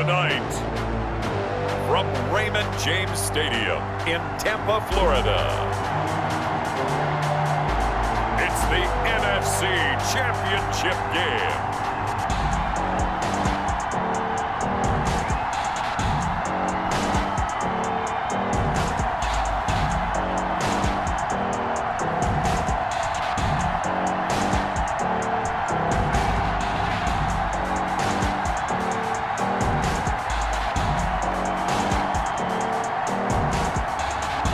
Tonight, from Raymond James Stadium in Tampa, Florida, it's the NFC Championship game.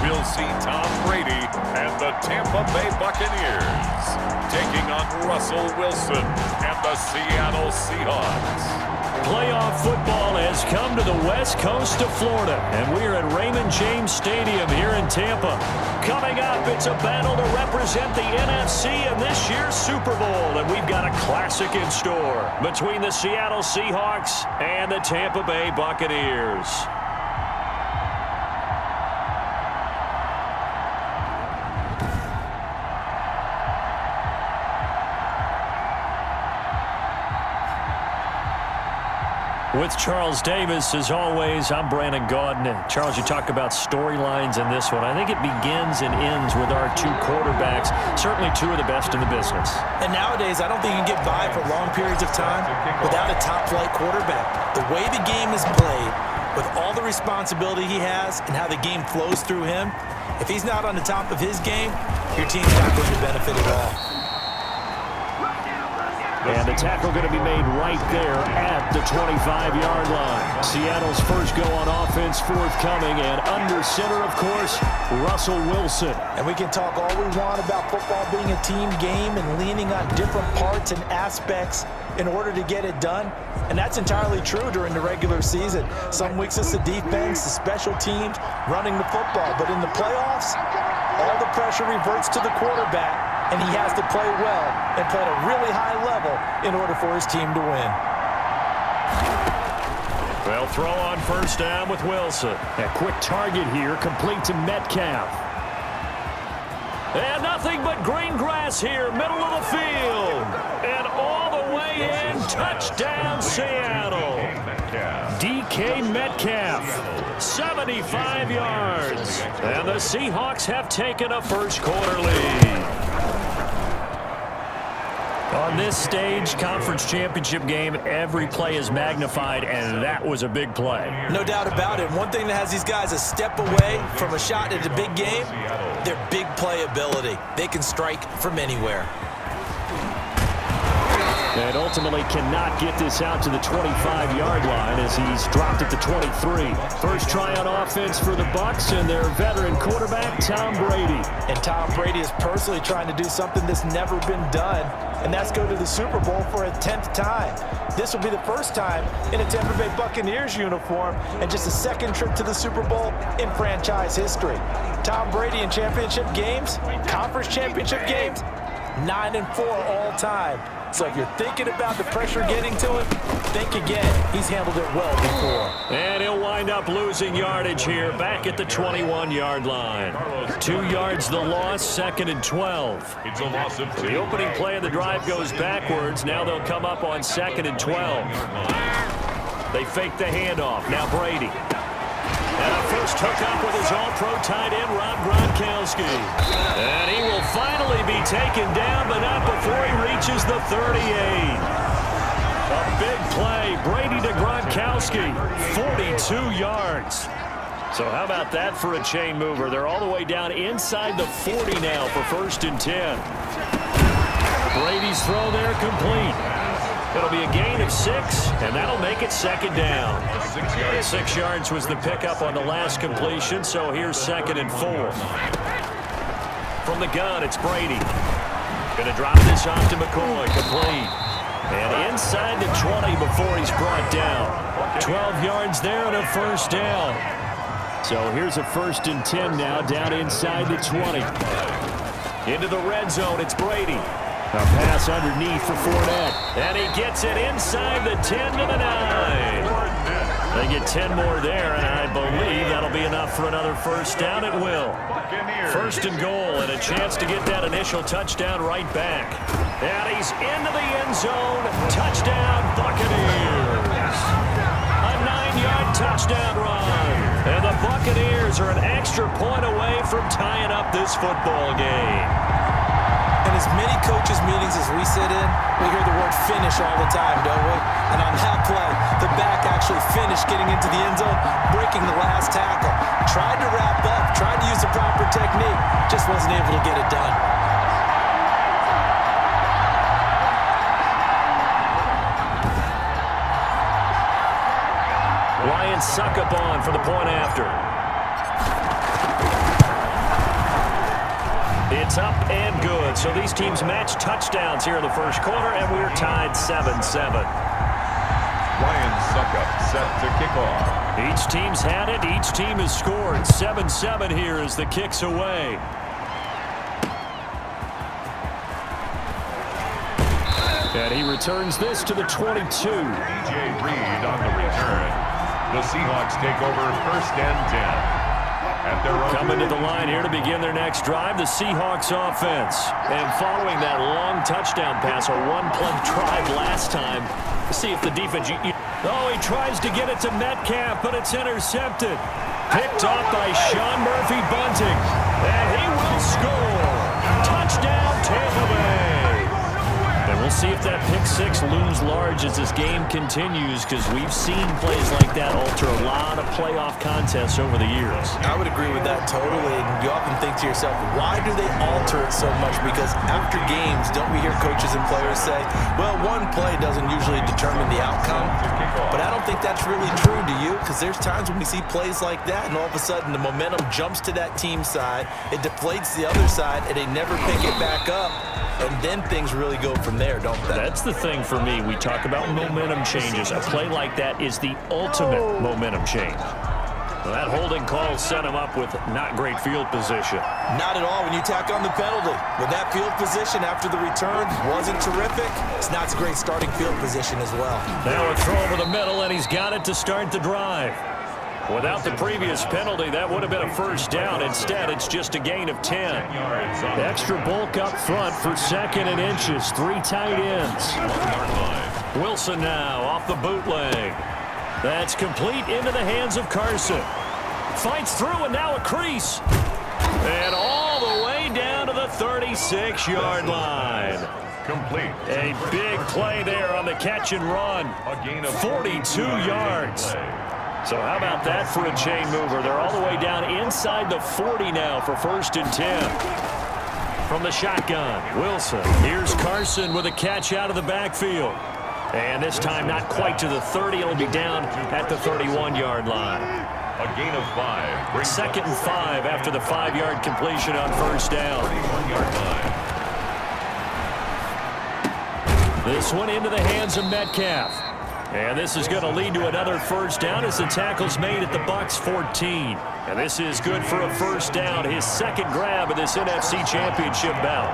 We'll see Tom Brady and the Tampa Bay Buccaneers taking on Russell Wilson and the Seattle Seahawks. Playoff football has come to the west coast of Florida, and we're at Raymond James Stadium here in Tampa. Coming up, it's a battle to represent the NFC in this year's Super Bowl, and we've got a classic in store between the Seattle Seahawks and the Tampa Bay Buccaneers. With Charles Davis, as always, I'm Brandon Gaudin. Charles, you talk about storylines in this one. I think it begins and ends with our two quarterbacks, certainly two of the best in the business. And nowadays, I don't think you can get by for long periods of time without a top-flight quarterback. The way the game is played, with all the responsibility he has and how the game flows through him, if he's not on the top of his game, your team's not going to benefit at all. And the tackle going to be made right there at the 25-yard line. Seattle's first go on offense forthcoming, and under center, of course, Russell Wilson. And we can talk all we want about football being a team game and leaning on different parts and aspects in order to get it done. And that's entirely true during the regular season. Some weeks it's the defense, the special teams, running the football. But in the playoffs, all the pressure reverts to the quarterback, and he has to play well and play at a really high level in order for his team to win. Well, throw on first down with Wilson. A quick target here, complete to Metcalf. And nothing but green grass here, middle of the field. And all the way in, touchdown Seattle. DK Metcalf, 75 yards. And the Seahawks have taken a first quarter lead. On this stage, conference championship game, every play is magnified, and that was a big play. No doubt about it. One thing that has these guys a step away from a shot at a big game, their big play ability. They can strike from anywhere. And ultimately cannot get this out to the 25-yard line as he's dropped at the 23. First try on offense for the Bucs and their veteran quarterback, Tom Brady. And Tom Brady is personally trying to do something that's never been done, and that's go to the Super Bowl for a 10th time. This will be the first time in a Tampa Bay Buccaneers uniform and just a second trip to the Super Bowl in franchise history. Tom Brady in championship games, conference championship games, 9-4 all time. So if you're thinking about the pressure getting to him, think again. He's handled it well before. And he'll wind up losing yardage here back at the 21-yard line. 2 yards the loss, second and 12. It's a loss of 2. The opening play of the drive goes backwards. Now they'll come up on second and 12. They fake the handoff. Now Brady. And a first hookup with his all-pro tight end, Rob Gronkowski. And he will finally be taken down, but not before he reaches the 38. A big play. Brady to Gronkowski, 42 yards. So how about that for a chain mover? They're all the way down inside the 40 now for first and 10. Brady's throw there complete. It'll be a gain of 6, and that'll make it second down. 6 yards was the pickup on the last completion, so here's second and 4. From the gun, it's Brady. Going to drop this off to McCoy, complete. And inside the 20 before he's brought down. 12 yards there and a first down. So here's a first and 10 now, down inside the 20. Into the red zone, it's Brady. A pass underneath for Fournette. And he gets it inside the 10 to the 9. They get 10 more there, and I believe that'll be enough for another first down. It will. First and goal, and a chance to get that initial touchdown right back. And he's into the end zone. Touchdown, Buccaneers. A 9 touchdown run. And the Buccaneers are an extra point away from tying up this football game. In as many coaches' meetings as we sit in, we hear the word finish all the time, don't we? And on that play, the back actually finished getting into the end zone, breaking the last tackle. Tried to wrap up, tried to use the proper technique, just wasn't able to get it done. Ryan Succop for the point after. It's up and good. So these teams match touchdowns here in the first quarter, and we're tied 7-7. Ryan Succop set to kick off. Each team's had it. Each team has scored. 7-7 here as the kick's away. And he returns this to the 22. DJ Reed on the return. The Seahawks take over 1st and 10. At their own Coming to the line here to begin their next drive, the Seahawks offense. And following that long touchdown pass, a one-play drive last time. See if the defense... Oh, he tries to get it to Metcalf, but it's intercepted. Picked up by Sean Murphy Bunting. And he will score. Touchdown, Tampa Bay. And we'll see if that pick six looms large as this game continues, because we've seen plays like that alter a lot of playoff contests over the years. I would agree with that totally. And you often think to yourself, why do they alter it so much? Because after games, don't we hear coaches and players say, well, one play doesn't usually determine the outcome. But I don't think that's really true, do you? Because there's times when we see plays like that, and all of a sudden the momentum jumps to that team side, it deflates the other side, and they never pick it back up. And then things really go from there, don't they? That's the thing for me. We talk about momentum changes. A play like that is the ultimate momentum change. Well, that holding call set him up with not great field position. Not at all when you tack on the penalty. With that field position after the return wasn't terrific, it's not a great starting field position as well. Now a throw over the middle, and he's got it to start the drive. Without the previous penalty, that would have been a first down. Instead, it's just a gain of 10. Extra bulk up front for 2nd and inches. 3 tight ends. Wilson now off the bootleg. That's complete into the hands of Carson. Fights through, and now a crease. And all the way down to the 36-yard line. complete. A big play there on the catch and run. A gain of 42 yards. So how about that for a chain mover? They're all the way down inside the 40 now for 1st and 10. From the shotgun, Wilson. Here's Carson with a catch out of the backfield. And this time not quite to the 30. It'll be down at the 31-yard line. A gain of 5. 2nd and 5 after the 5-yard completion on 1st down. 31-yard line. This one into the hands of Metcalf. And this is going to lead to another 1st down as the tackle's made at the Bucs 14. And this is good for a 1st down, his 2nd grab of this NFC Championship bout.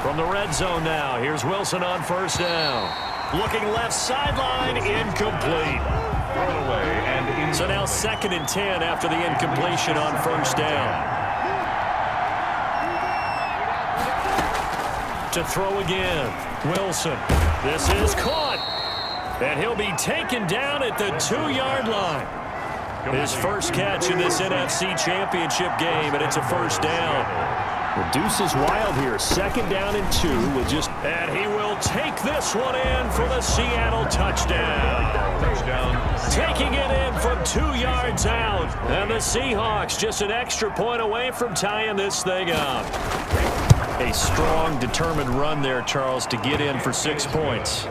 From the red zone now, here's Wilson on 1st down. Looking left sideline, incomplete. Thrown away and So now 2nd and 10 after the incompletion on 1st down. To throw again, Wilson. This is caught. And he'll be taken down at the 2-yard line. His first catch in this NFC Championship game, and it's a 1st down. The deuce is wild here. 2nd down and 2 with just... And he will take this one in for the Seattle touchdown. Taking it in from 2 yards out. And the Seahawks just an extra point away from tying this thing up. A strong, determined run there, Charles, to get in for 6 points.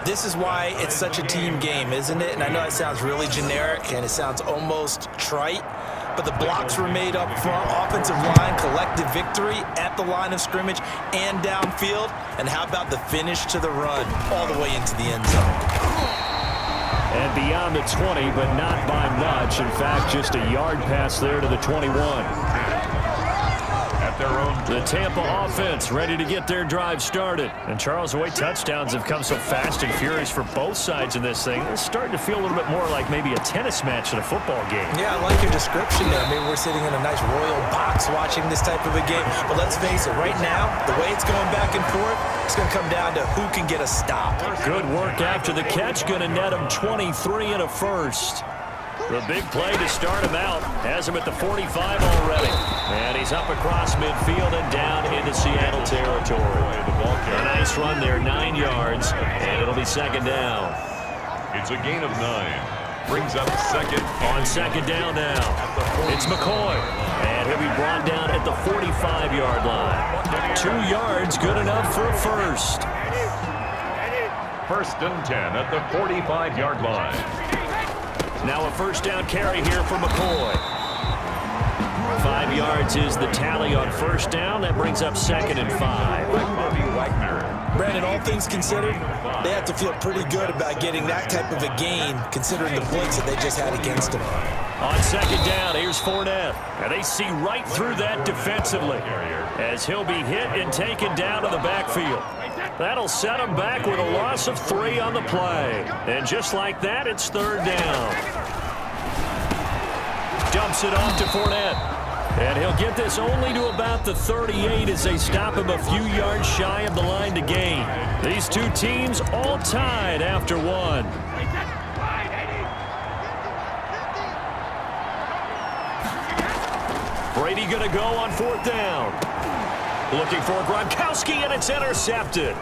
This is why it's such a team game, isn't it? And I know it sounds really generic and it sounds almost trite, but the blocks were made up front, offensive line, collective victory at the line of scrimmage and downfield. And how about the finish to the run all the way into the end zone? And beyond the 20, but not by much. In fact, just a yard pass there to the 21. The Tampa offense ready to get their drive started. And Charles, the way touchdowns have come so fast and furious for both sides in this thing, it's starting to feel a little bit more like maybe a tennis match than a football game. Yeah, I like your description there. Maybe we're sitting in a nice royal box watching this type of a game. But let's face it, right now, the way it's going back and forth, It's going to come down to who can get a stop. Good work after the catch. Going to net him 23 and a first. The big play to start him out has him at the 45 already. And he's up across midfield and down into Seattle territory. A nice run there, 9 yards, and it'll be second down. It's a gain of 9. Brings up second. On second down now, it's McCoy. And he'll be brought down at the 45-yard line. 2 yards, good enough for a first. First and 10 at the 45-yard line. Now a first down carry here for McCoy. 5 yards is the tally on first down. That brings up second and 5. Brandon, all things considered, they have to feel pretty good about getting that type of a gain, considering the blitz that they just had against them. On second down, here's Fournette. And they see right through that defensively as he'll be hit and taken down to the backfield. That'll set him back with a loss of 3 on the play. And just like that, it's third down. Dumps it off to Fournette. And he'll get this only to about the 38 as they stop him a few yards shy of the line to gain. These two teams all tied after 1. Brady going to go on fourth down. Looking for Gronkowski, and it's intercepted.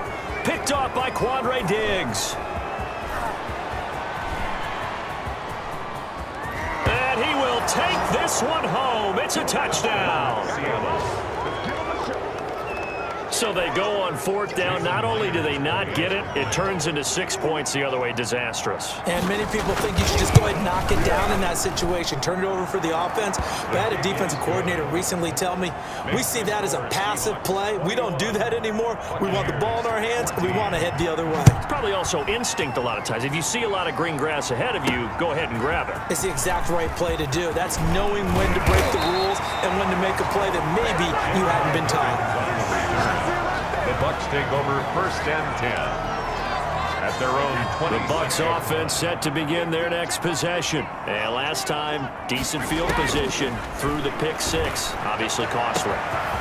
Picked off by Quandre Diggs. And he will take this one home. It's a touchdown. So they go on fourth down. Not only do they not get it, it turns into 6 points the other way. Disastrous. And many people think you should just go ahead and knock it down in that situation. Turn it over for the offense. But I had a defensive coordinator recently tell me, we see that as a passive play. We don't do that anymore. We want the ball in our hands, and we want to head the other way. It's probably also instinct a lot of times. If you see a lot of green grass ahead of you, go ahead and grab it. It's the exact right play to do. That's knowing when to break the rules and when to make a play that maybe you hadn't been taught. The Bucs take over first and 10 at their own 20. The Bucs offense set to begin their next possession. And last time, decent field position through the pick 6. Obviously costly.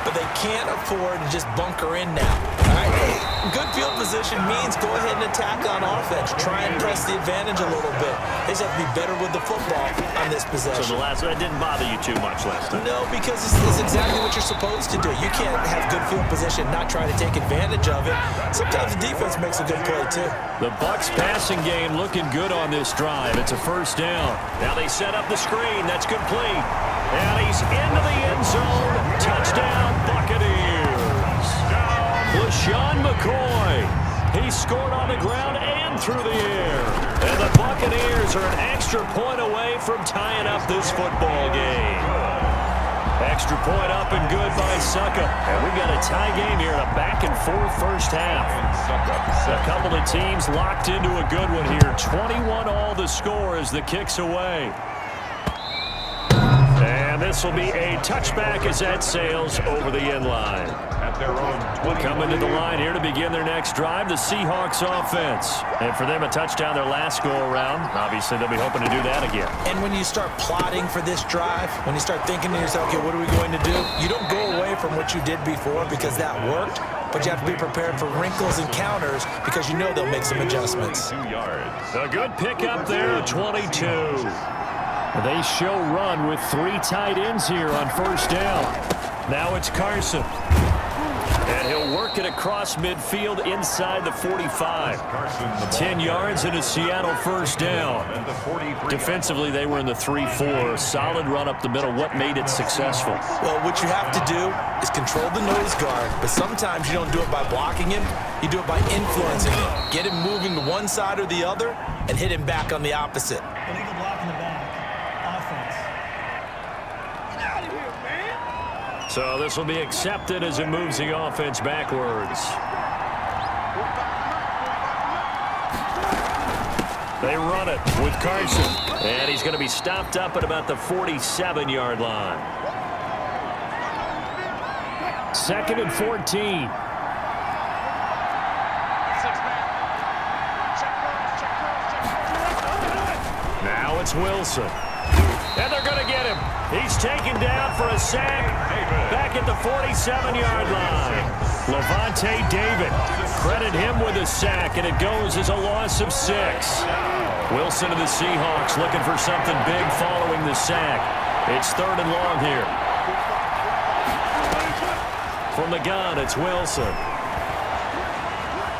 But they can't afford to just bunker in now. All right, hey, good field position means go ahead and attack on offense. Try and press the advantage a little bit. They just have to be better with the football on this possession. So that didn't bother you too much last time? No, because it's exactly what you're supposed to do. You can't have good field position, not try to take advantage of it. Sometimes the defense makes a good play, too. The Bucs passing game looking good on this drive. It's a first down. Now they set up the screen. That's complete. And he's into the end zone. Touchdown, Buccaneers. LaShawn McCoy. He scored on the ground and through the air. And the Buccaneers are an extra point away from tying up this football game. Extra point up and good by Succa. And we've got a tie game here in a back-and-forth first half. A couple of teams locked into a good one here. 21 all the score as the kick's away. And this will be a touchback as that sails over the end line. At their own 20. Coming to the line here to begin their next drive, the Seahawks offense. And for them, a touchdown their last go-around. Obviously, they'll be hoping to do that again. And when you start plotting for this drive, when you start thinking to yourself, okay, what are we going to do? You don't go away from what you did before because that worked, but you have to be prepared for wrinkles and counters because you know they'll make some adjustments. 2 yards. A good pickup there, 22. They show run with 3 tight ends here on first down. Now it's Carson. And he'll work it across midfield inside the 45. 10 yards and a Seattle first down. Defensively, they were in the 3-4. Solid run up the middle. What made it successful? Well, what you have to do is control the nose guard, but sometimes you don't do it by blocking him. You do it by influencing him. Get him moving to one side or the other and hit him back on the opposite. Illegal block in the back. Offense. Get out of here, man. So this will be accepted as it moves the offense backwards. They run it with Carson. And he's going to be stopped up at about the 47-yard line. 2nd and 14. Now it's Wilson. And they're going to get him. He's taken down for a sack back at the 47-yard line. Levante David credit him with a sack, and it goes as a loss of 6. Wilson of the Seahawks looking for something big following the sack. It's 3rd and long here. From the gun, it's Wilson.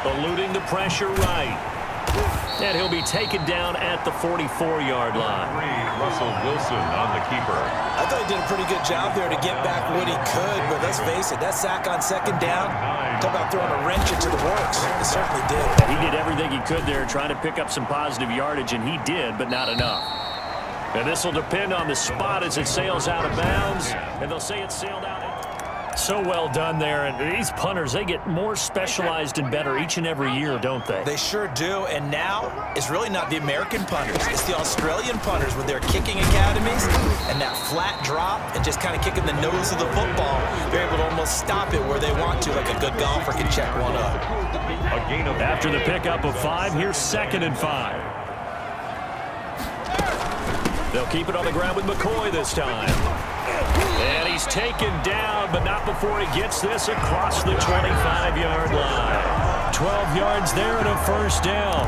Eluding the pressure right. And he'll be taken down at the 44-yard line. Russell Wilson on the keeper. I thought he did a pretty good job there to get back what he could, but let's face it, that sack on 2nd down, talk about throwing a wrench into the works. It certainly did. He did everything he could there trying to pick up some positive yardage, and he did, but not enough. And this will depend on the spot as it sails out of bounds, and they'll say it sailed out. So well done there, and these punters, they get more specialized and better each and every year, don't they? They sure do, and now it's really not the American punters. It's the Australian punters with their kicking academies and that flat drop and just kind of kicking the nose of the football. They're able to almost stop it where they want to, like a good golfer can check one up. After the pickup of 5, here's 2nd and 5. They'll keep it on the ground with McCoy this time. And he's taken down, but not before he gets this across the 25-yard line. 12 yards there and a 1st down.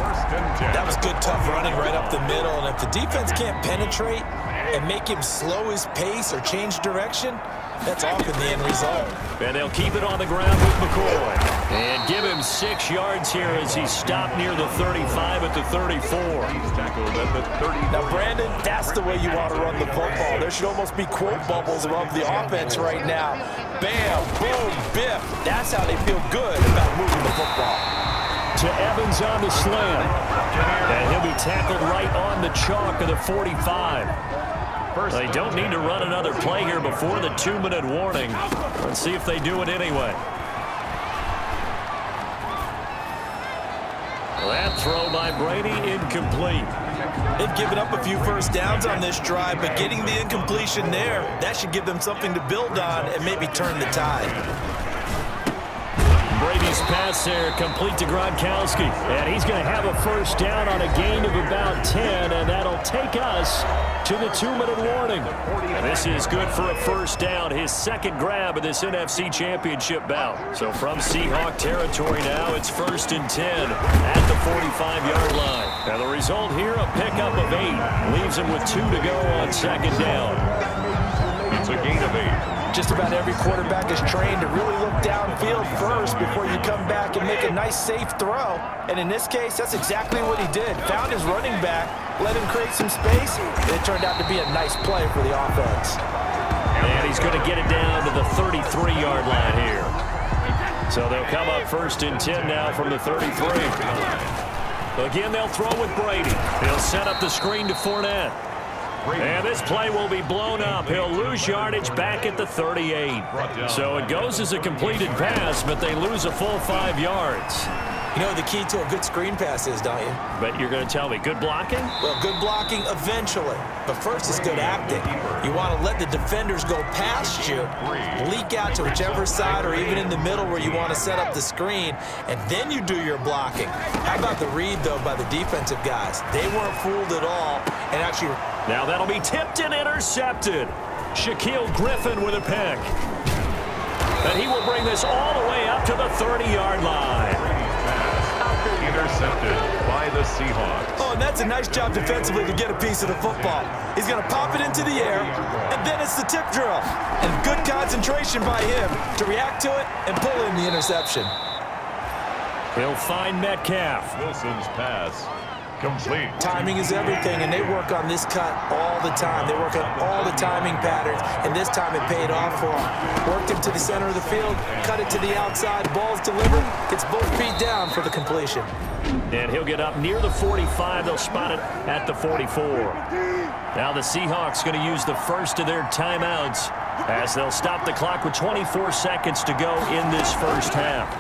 That was good, tough running right up the middle. And if the defense can't penetrate and make him slow his pace or change direction, that's often the end result. And they'll keep it on the ground with McCoy. And give him 6 yards here as he stopped near the 35 at the 34. He's tackled at the 30. Now, Brandon, that's the way you want to run the football. There should almost be quote bubbles above the offense right now. Bam, boom, biff. That's how they feel good about moving the football. To Evans on the slam. And he'll be tackled right on the chalk of the 45. They don't need to run another play here before the 2-minute warning. Let's see if they do it anyway. That throw by Brady incomplete. They've given up a few 1st downs on this drive, but getting the incompletion there, that should give them something to build on and maybe turn the tide. Brady's pass there complete to Gronkowski. And he's going to have a 1st down on a gain of about 10, and that'll take us to the 2-minute warning. And this is good for a 1st down, his 2nd grab of this NFC Championship bout. So from Seahawk territory now, it's 1st and 10 at the 45-yard line. Now the result here, a pickup of 8. Leaves him with 2 to go on 2nd down. It's a gain of 8. Just about every quarterback is trained to really look downfield first before you come back and make a nice, safe throw. And in this case, that's exactly what he did. Found his running back, let him create some space, and it turned out to be a nice play for the offense. And he's going to get it down to the 33-yard line here. So they'll come up 1st and 10 now from the 33. Again, they'll throw with Brady. He'll set up the screen to Fournette. And this play will be blown up. He'll lose yardage back at the 38. So it goes as a completed pass, but they lose a full 5 yards. You know what the key to a good screen pass is, don't you? But you're going to tell me, good blocking? Well, good blocking eventually. But first is good acting. You want to let the defenders go past you, leak out to whichever side or even in the middle where you want to set up the screen, and then you do your blocking. How about the read, though, by the defensive guys? They weren't fooled at all and actually... Now that'll be tipped and intercepted. Shaquille Griffin with a pick. And he will bring this all the way up to the 30-yard line. Intercepted by the Seahawks. Oh, and that's a nice job defensively to get a piece of the football. He's going to pop it into the air, and then it's the tip drill. And good concentration by him to react to it and pull in the interception. He'll find Metcalf. Wilson's pass complete. Timing is everything, and they work on this cut all the time. They work on all the timing patterns, and this time it paid off for him. Worked him to the center of the field, cut it to the outside, ball's delivered, gets both feet down for the completion. And he'll get up near the 45. They'll spot it at the 44. Now the Seahawks going to use the first of their timeouts as they'll stop the clock with 24 seconds to go in this first half.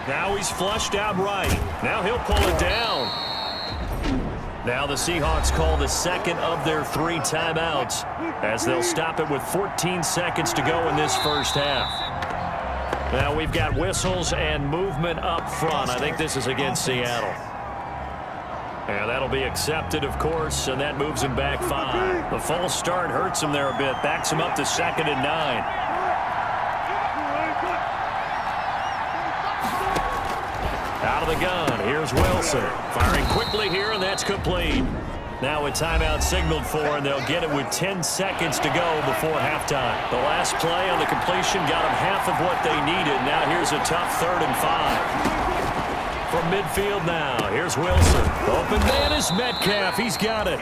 Now he's flushed out right. Now he'll pull it down. Now the Seahawks call the second of their 3 timeouts as they'll stop it with 14 seconds to go in this first half. Now we've got whistles and movement up front. I think this is against Seattle. And that'll be accepted, of course, and that moves him back 5. The false start hurts him there a bit. Backs him up to 2nd and 9. out of the gun. Here's Wilson. Firing quickly here, and that's complete. Now a timeout signaled for, and they'll get it with 10 seconds to go before halftime. The last play on the completion got them half of what they needed. Now here's a tough 3rd and 5. From midfield now, here's Wilson. Open man is Metcalf. He's got it.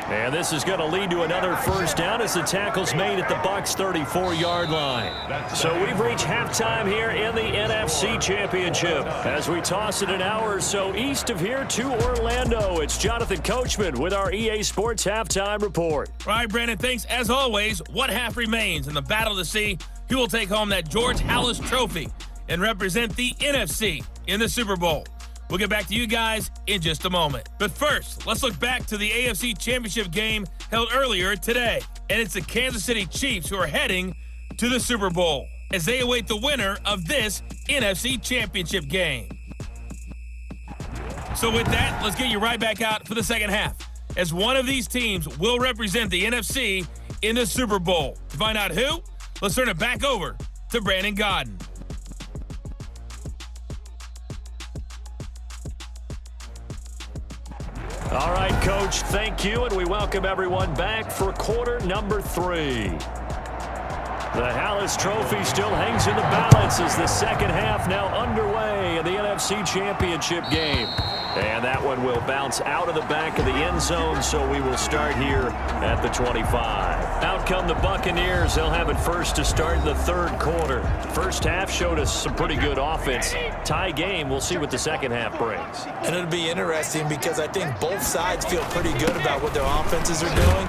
And this is going to lead to another first down as the tackle's made at the Bucs' 34-yard line. So we've reached halftime here in the NFC Championship. As we toss it an hour or so east of here to Orlando, it's Jonathan Coachman with our EA Sports Halftime Report. All right, Brandon, thanks. As always, one half remains in the battle to see who will take home that George Halas Trophy and represent the NFC in the Super Bowl. We'll get back to you guys in just a moment. But first, let's look back to the AFC Championship game held earlier today. And it's the Kansas City Chiefs who are heading to the Super Bowl as they await the winner of this NFC Championship game. So with that, let's get you right back out for the second half, as one of these teams will represent the NFC in the Super Bowl. To find out who, let's turn it back over to Brandon Godden. All right, Coach, thank you, and we welcome everyone back for quarter number 3. The Halas Trophy still hangs in the balance as the second half now underway in the NFC Championship game. And that one will bounce out of the back of the end zone, so we will start here at the 25. Out come the Buccaneers. They'll have it first to start the third quarter. First half showed us some pretty good offense. Tie game. We'll see what the second half brings. And it'll be interesting because I think both sides feel pretty good about what their offenses are doing.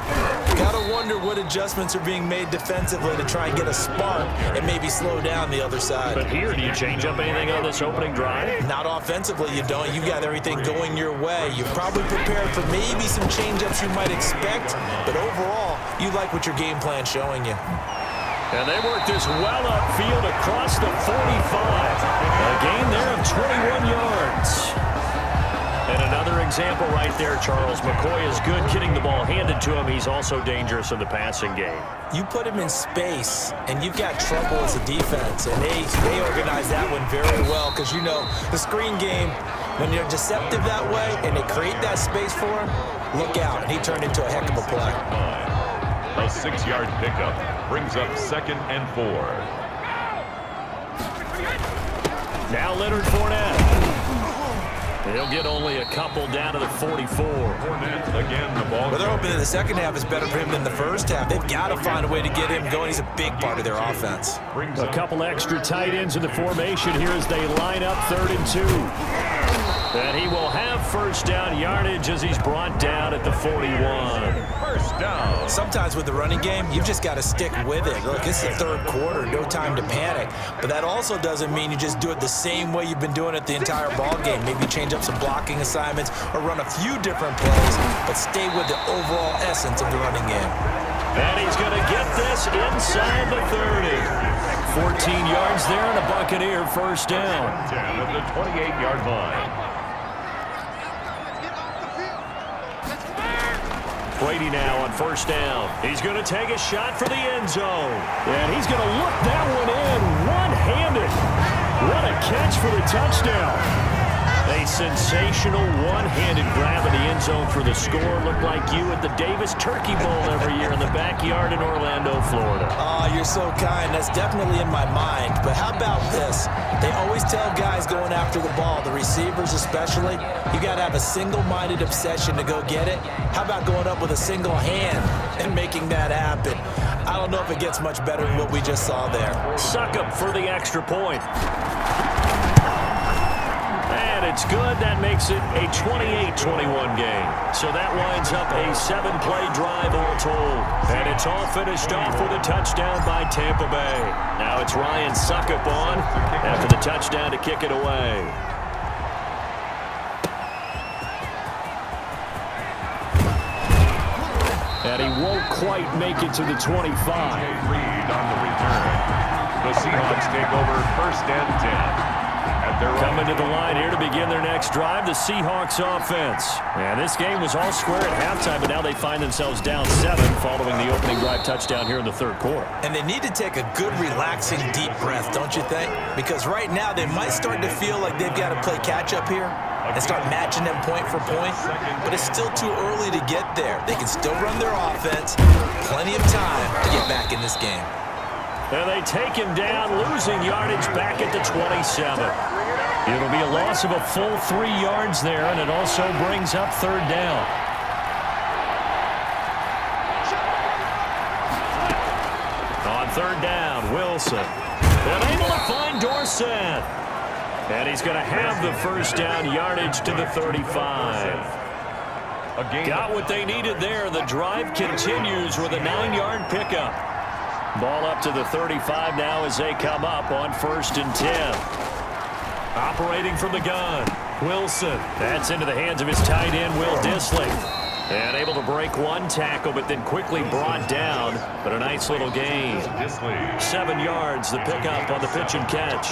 Gotta wonder what adjustments are being made defensively to try and get a spark and maybe slow down the other side. But here, do you change up anything on this opening drive? Not offensively, you don't. You got everything going your way. You're probably prepared for maybe some change-ups you might expect, but overall, you like what your game plan's showing you. And they work this well upfield across the 45. A gain there of 21 yards. And another example right there, Charles. McCoy is good getting the ball handed to him. He's also dangerous in the passing game. You put him in space, and you've got trouble as a defense, and they organize that one very well because, you know, the screen game, when you're deceptive that way and they create that space for him, look out. And he turned into a heck of a play. A 6-yard pickup brings up 2nd and 4. Now Leonard Fournette. He'll get only a couple down to the 44. Fournette again, the ball. Well, they're hoping that the second half is better for him than the first half. They've got to find a way to get him going. He's a big part of their offense. A couple extra tight ends in the formation here as they line up 3rd and 2. And he will have first down yardage as he's brought down at the 41. First down. Sometimes with the running game, you've just got to stick with it. Look, it's the third quarter, no time to panic. But that also doesn't mean you just do it the same way you've been doing it the entire ball game. Maybe change up some blocking assignments or run a few different plays, but stay with the overall essence of the running game. And he's going to get this inside the 30. 14 yards there and a Buccaneer first down. 10 at the 28-yard line. Brady now on first down. He's going to take a shot for the end zone. And he's going to look that one in one-handed. What a catch for the touchdown. A sensational one-handed grab in the end zone for the score. Looked like you at the Davis Turkey Bowl every year in the backyard in Orlando, Florida. Oh, you're so kind. That's definitely in my mind. But how about this? They always tell guys going after the ball, the receivers especially, you got to have a single-minded obsession to go get it. How about going up with a single hand and making that happen? I don't know if it gets much better than what we just saw there. Suckup for the extra point. And it's good. That makes it a 28-21 game. So that winds up a 7-play drive all told. And it's all finished off with a touchdown by Tampa Bay. Now it's Ryan Suckup on after the touchdown to kick it away. And he won't quite make it to the 25. Reed on the return. The Seahawks take over 1st and 10. At Coming to the line here to begin their next drive, the Seahawks offense. And this game was all square at halftime, but now they find themselves down 7 following the opening drive touchdown here in the third quarter. And they need to take a good, relaxing, deep breath, don't you think? Because right now they might start to feel like they've got to play catch-up here and start matching them point for point. But it's still too early to get there. They can still run their offense. Plenty of time to get back in this game. And they take him down, losing yardage back at the 27. It'll be a loss of a full 3 yards there, and it also brings up third down. On third down, Wilson. And able to find Dorsett. And he's going to have the first down, yardage to the 35. Got what they needed there. The drive continues with a 9-yard pickup. Ball up to the 35 now as they come up on 1st and 10. Operating from the gun, Wilson. That's into the hands of his tight end, Will Dissly. And able to break one tackle, but then quickly brought down. But a nice little gain. 7 yards, the pickup on the pitch and catch.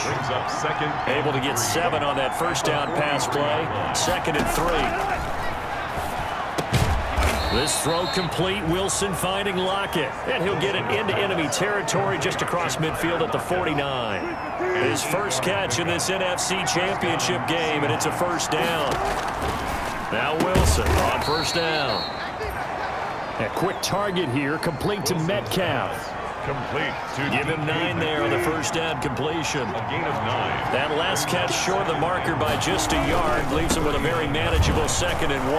Able to get 7 on that first down pass play. 2nd and 3. This throw complete, Wilson finding Lockett. And he'll get it into enemy territory just across midfield at the 49. His first catch in this NFC Championship game, and it's a first down. Now Wilson on first down. A quick target here, complete to Metcalf. Give him 9 there on the first down completion. A gain of 9. That last catch short of the marker by just a yard leaves him with a very manageable 2nd and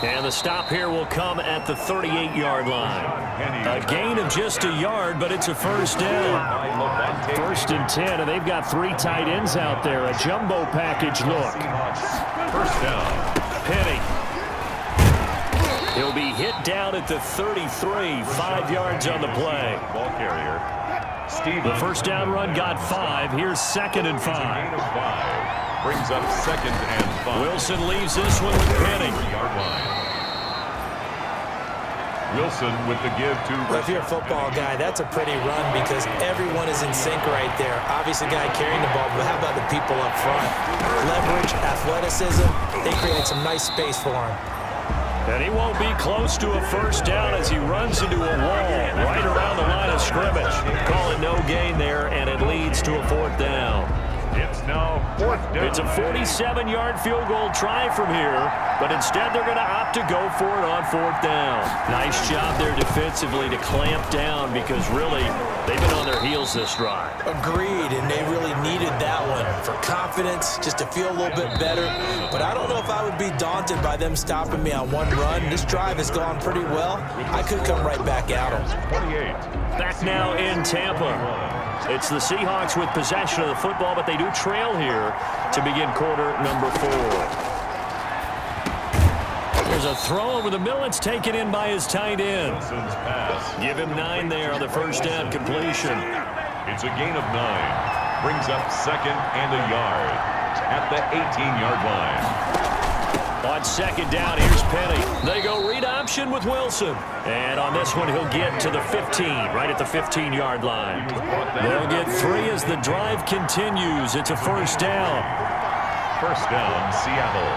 1. And the stop here will come at the 38-yard line. A gain of just a yard, but it's a first down. 1st and 10, and they've got 3 tight ends out there. A jumbo package look. First down. Penny. He'll be hit down at the 33, 5 yards on the play. Ball carrier. The first down run got 5. Here's 2nd and 5. Brings up 2nd and 5. Wilson leaves this one with Penny. Wilson with the give to... Well, if you're a football guy, that's a pretty run because everyone is in sync right there. Obviously, guy carrying the ball, but how about the people up front? Leverage, athleticism, they created some nice space for him. And he won't be close to a first down as he runs into a wall right around the line of scrimmage. Call it no gain there, and it leads to a 4th down. It's now 4th down. It's a 47-yard field goal try from here, but instead they're going to opt to go for it on 4th down. Nice job there defensively to clamp down because really they've been on their heels this drive. Agreed, and they really needed that one for confidence, just to feel a little bit better. But I don't know if I would be daunted by them stopping me on one run. This drive has gone pretty well. I could come right back at them. 28. Back now in Tampa. It's the Seahawks with possession of the football, but they do trail here to begin quarter number 4. There's a throw over the middle. It's taken in by his tight end. Give him 9 there on the first down completion. It's a gain of 9. Brings up 2nd and a yard at the 18-yard line. On 2nd down, here's Penny. They go read option with Wilson. And on this one, he'll get to the 15, right at the 15-yard line. They'll get 3 as the drive continues. It's a first down. First down, Seattle.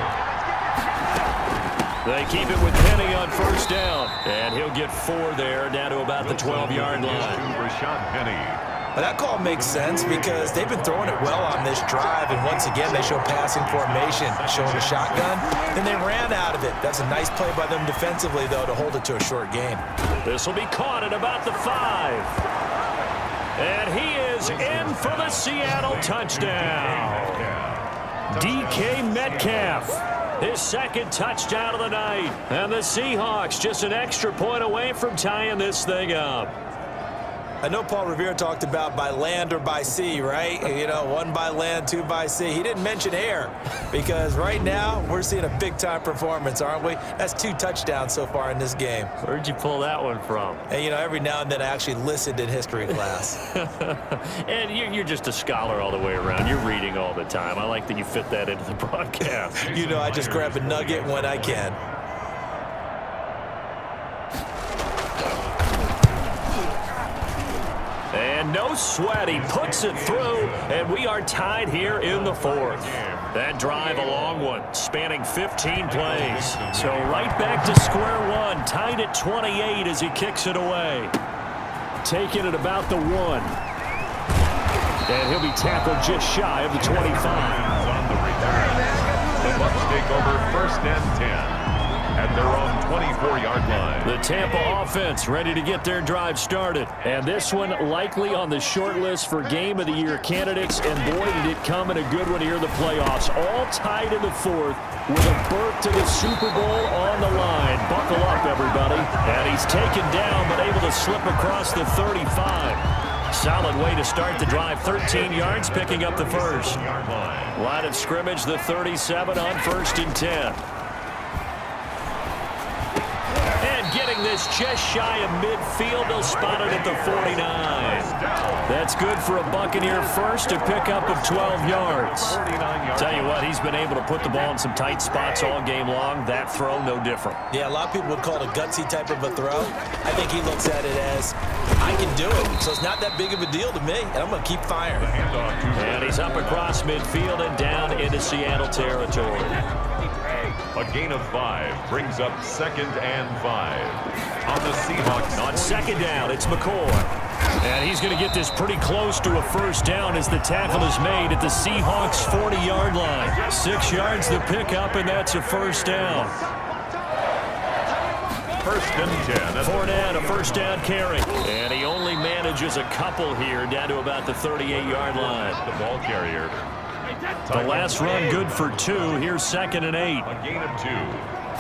They keep it with Penny on first down. And he'll get 4 there, down to about the 12-yard line. Well, that call makes sense because they've been throwing it well on this drive, and once again, they show passing formation, showing a shotgun. Then they ran out of it. That's a nice play by them defensively, though, to hold it to a short game. This will be caught at about the 5. And he is in for the Seattle touchdown. DK Metcalf. His 2nd touchdown of the night. And the Seahawks just an extra point away from tying this thing up. I know Paul Revere talked about by land or by sea, right? You know, 1 by land, 2 by sea. He didn't mention air because right now we're seeing a big-time performance, aren't we? That's 2 touchdowns so far in this game. Where'd you pull that one from? And, you know, every now and then I actually listened in history class. And you're just a scholar all the way around. You're reading all the time. I like that you fit that into the broadcast. You know, I just grab a nugget when I can. And no no sweat. He puts it through, and we are tied here in the fourth. That drive, a long one, spanning 15 plays. So right back to square one, tied at 28 as he kicks it away. Taking it about the 1. And he'll be tackled just shy of the 25. On the return. The Bucs take over 1st and 10 at their own 24-yard line. The Tampa offense ready to get their drive started. And this one likely on the short list for Game of the Year candidates. And boy, did it come in a good one here in the playoffs. All tied in the fourth with a berth to the Super Bowl on the line. Buckle up, everybody. And he's taken down but able to slip across the 35. Solid way to start the drive. 13 yards, picking up the first. Line of scrimmage, the 37 on 1st and 10. Getting this just shy of midfield. They'll spot it at the 49. That's good for a Buccaneer first, a pickup of 12 yards. Tell you what, he's been able to put the ball in some tight spots all game long. That throw, no different. Yeah, a lot of people would call it a gutsy type of a throw. I think he looks at it as, I can do it. So it's not that big of a deal to me, and I'm going to keep firing. And he's up across midfield and down into Seattle territory. A gain of 5 brings up 2nd and 5 on the Seahawks. On 2nd down, it's McCoy. And he's going to get this pretty close to a first down as the tackle is made at the Seahawks 40-yard line. 6 yards the pickup, and that's a first down. 1st and 10. Fournette, a first down carry. And he only manages a couple here down to about the 38-yard line. The ball carrier. The last run good for 2. Here's 2nd and 8. A gain of 2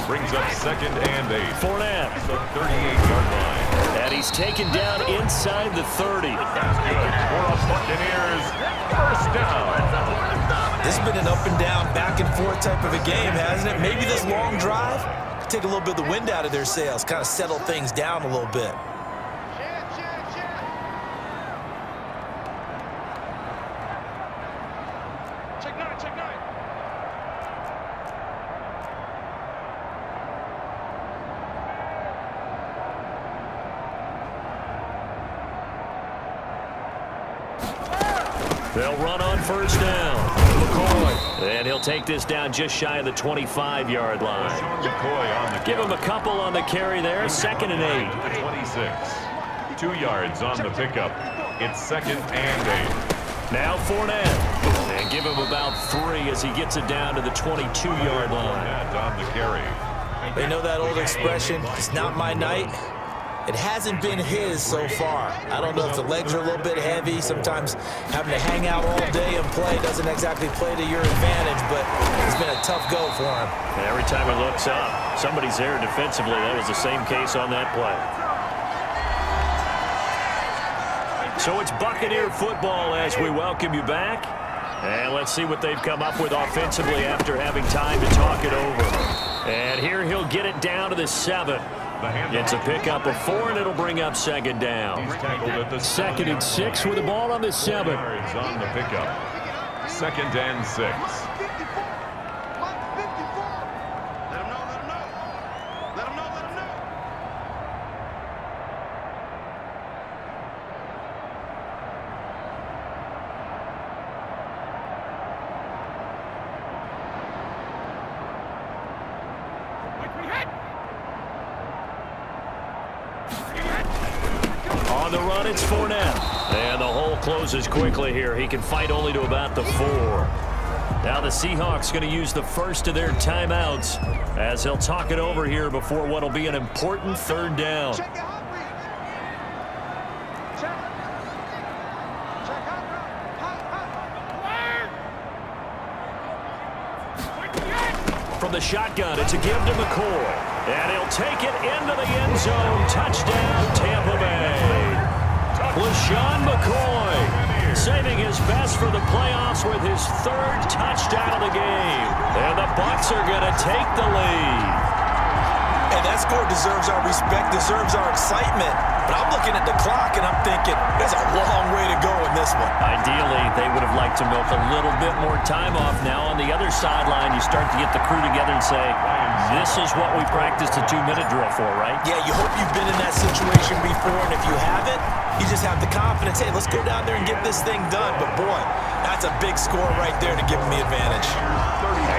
brings up 2nd and 8. Fournette. The 38-yard line. And he's taken down inside the 30. That's good for a Buccaneers first down. This has been an up and down, back and forth type of a game, hasn't it? Maybe this long drive could take a little bit of the wind out of their sails, kind of settle things down a little bit. They'll run on first down. McCoy. And he'll take this down just shy of the 25-yard line. McCoy on the Give him a couple on the carry there. 2nd and 8. The 26. 2 yards on the pickup. It's 2nd and 8. Now Fournette. And give him about 3 as he gets it down to the 22-yard line. On the carry. They know that old expression, it's not my night. It hasn't been his so far. I don't know if the legs are a little bit heavy. Sometimes having to hang out all day and play doesn't exactly play to your advantage, but it's been a tough go for him. Every time he looks up, somebody's there defensively. That was the same case on that play. So it's Buccaneer football as we welcome you back. And let's see what they've come up with offensively after having time to talk it over. And here he'll get it down to the 7. It's a pickup of 4, and it'll bring up 2nd down. 2nd and 6 with the ball on the 7. On the pickup. 2nd and 6. On the run, it's Fournette. And the hole closes quickly here. He can fight only to about the 4. Now the Seahawks going to use the first of their timeouts as they'll talk it over here before what will be an important 3rd down. From the shotgun, it's a give to McCoy. And he'll take it into the end zone. Touchdown, Tampa Bay. LaShawn McCoy saving his best for the playoffs with his 3rd touchdown of the game. And the Bucs are going to take the lead. And that score deserves our respect, deserves our excitement. But I'm looking at the clock and I'm thinking, there's a long way to go in this this one. Ideally, they would have liked to milk a little bit more time off. Now on the other sideline, you start to get the crew together and say, this is what we practiced a 2-minute drill for, right? Yeah, you hope you've been in that situation before, and if you haven't, you just have the confidence, hey, let's go down there and get this thing done. But, boy, that's a big score right there to give them the advantage.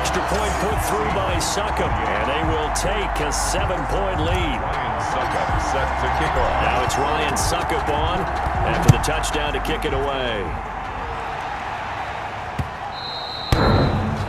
Extra point put through by Suckup, and they will take a 7-point lead. Suckup set to kick off. Now it's Ryan Suckup on after the touchdown to kick it away.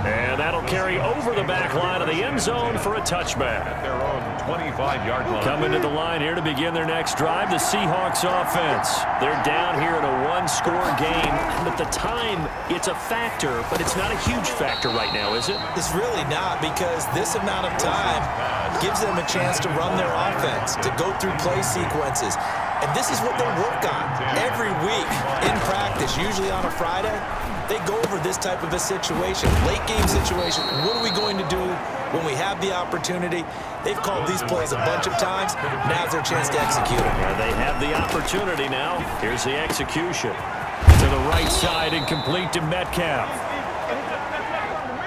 And that'll carry over the back line of the end zone for a touchback. At their own 25-yard line. Coming to the line here to begin their next drive, the Seahawks offense. They're down here in a one-score game. But the time, it's a factor, but it's not a huge factor right now, is it? It's really not, because this amount of time gives them a chance to run their offense, to go through play sequences. And this is what they work on every week in practice, usually on a Friday. They go over this type of a situation, late game situation. What are we going to do when we have the opportunity? They've called these plays a bunch of times. Now's their chance to execute it. And they have the opportunity now. Here's the execution. To the right side and complete to Metcalf.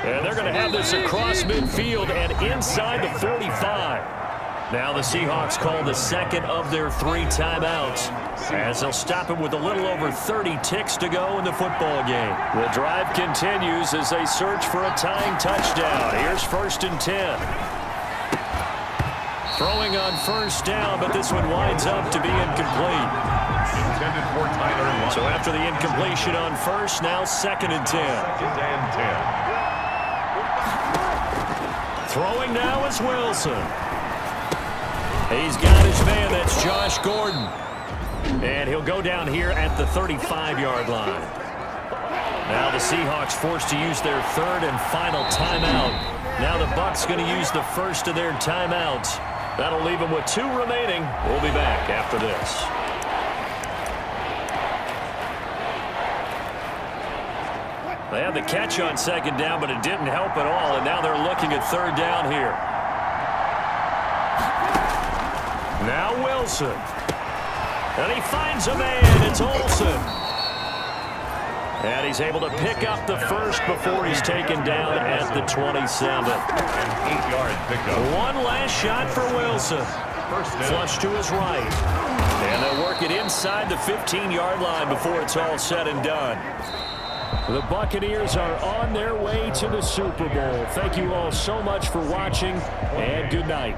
And they're going to have this across midfield and inside the 45. Now the Seahawks call the second of their 3 timeouts, as they'll stop it with a little over 30 ticks to go in the football game. The drive continues as they search for a tying touchdown. Here's 1st and 10. Throwing on 1st down, but this one winds up to be incomplete. Intended for Tyler Lockett. So after the incompletion on 1st, now 2nd and 10. 2nd and 10. Throwing now is Wilson. He's got his man, that's Josh Gordon. And he'll go down here at the 35-yard line. Now the Seahawks forced to use their 3rd and final timeout. Now the Bucs going to use the first of their timeouts. That'll leave them with 2 remaining. We'll be back after this. They had the catch on 2nd down, but it didn't help at all. And now they're looking at 3rd down here. Now Wilson. And he finds a man. It's Olsen. And he's able to pick up the first before he's taken down at the 27. An 8-yard pickup. One last shot for Wilson. Flush to his right. And they'll work it inside the 15-yard line before it's all said and done. The Buccaneers are on their way to the Super Bowl. Thank you all so much for watching, and good night.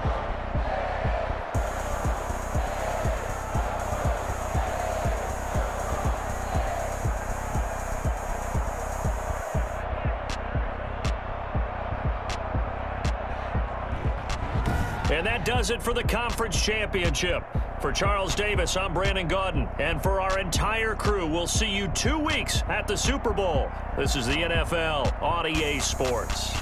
And that does it for the conference championship. For Charles Davis, I'm Brandon Gaudin. And for our entire crew, we'll see you 2 weeks at the Super Bowl. This is the NFL on EA Sports.